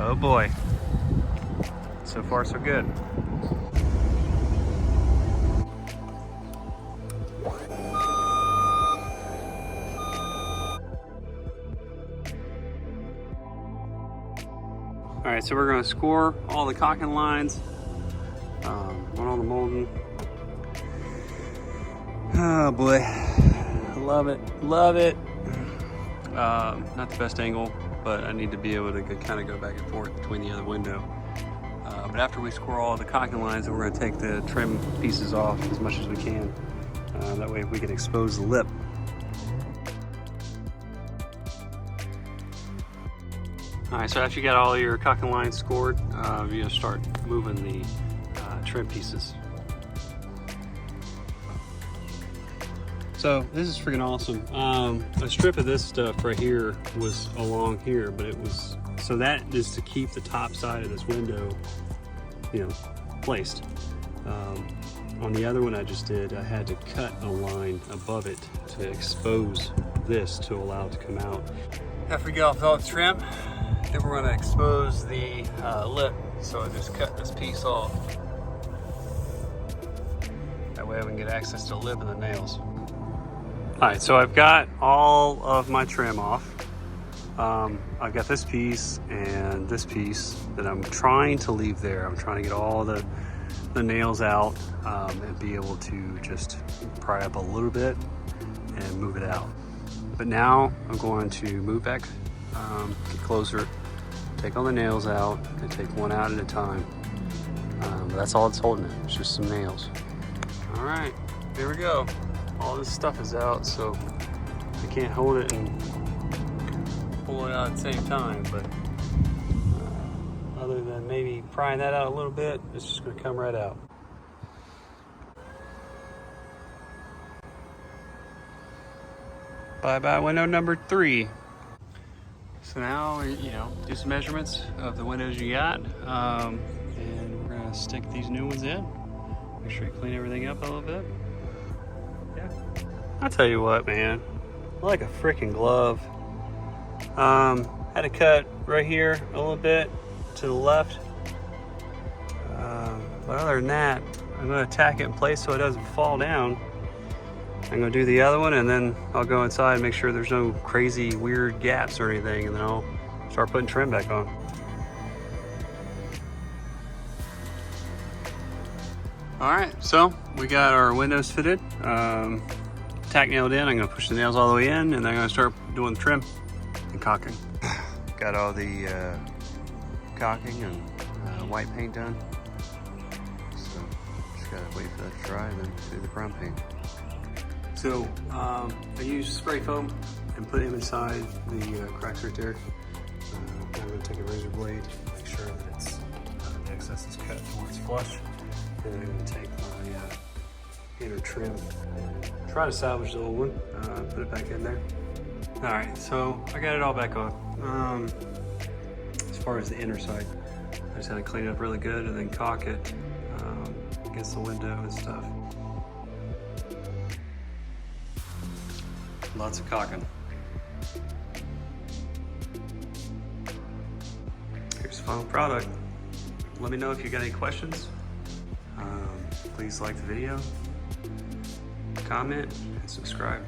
Oh boy. So far so good. All right, so we're gonna score all the cocking lines on all the molding. Oh boy, love it, love it. Not the best angle, but I need to be able to kind of go back and forth between the other window. But after we score all the cocking lines, then we're gonna take the trim pieces off as much as we can. That way we can expose the lip. All right, so after you got all your cocking lines scored, you're gonna start moving the trim pieces. So this is freaking awesome. A strip of this stuff right here was along here, but it was, so that is to keep the top side of this window, you know, placed. On the other one I just did, I had to cut a line above it to expose this to allow it to come out. After we get off all the trim, then we're gonna expose the lip. So I just cut this piece off. That way I can get access to the lip and the nails. All right, so I've got all of my trim off. I've got this piece and this piece that I'm trying to leave there. I'm trying to get all the nails out and be able to just pry up a little bit and move it out. But now I'm going to move back, get closer, take all the nails out, and take one out at a time. But that's all it's holding it, it's just some nails. All right, here we go. All this stuff is out, so I can't hold it and pull it out at the same time, but other than maybe prying that out a little bit, it's just gonna come right out. Bye-bye window number 3. So now, you know, do some measurements of the windows you got, and we're gonna stick these new ones in. Make sure you clean everything up a little bit. Yeah, I'll tell you what, man, like a freaking glove. Had to cut right here a little bit to the left, but other than that, I'm going to tack it in place so it doesn't fall down. I'm going to do the other one, and then I'll go inside and make sure there's no crazy weird gaps or anything, and then I'll start putting trim back on. All right, so we got our windows fitted, tack nailed in. I'm gonna push the nails all the way in, and then I'm gonna start doing the trim and caulking. Got all the caulking and white paint done. So just gotta wait for that to dry and then do the brown paint. So I used spray foam and put him inside the cracks right there. I'm gonna take a razor blade, make sure that it's the excess is cut before it's flush. And then I'm going to take my inner trim and try to salvage the old one, put it back in there. All right, so I got it all back on. As far as the inner side, I just had to clean it up really good and then caulk it against the window and stuff. Lots of caulking. Here's the final product. Let me know if you got any questions. Please like the video, comment, and subscribe.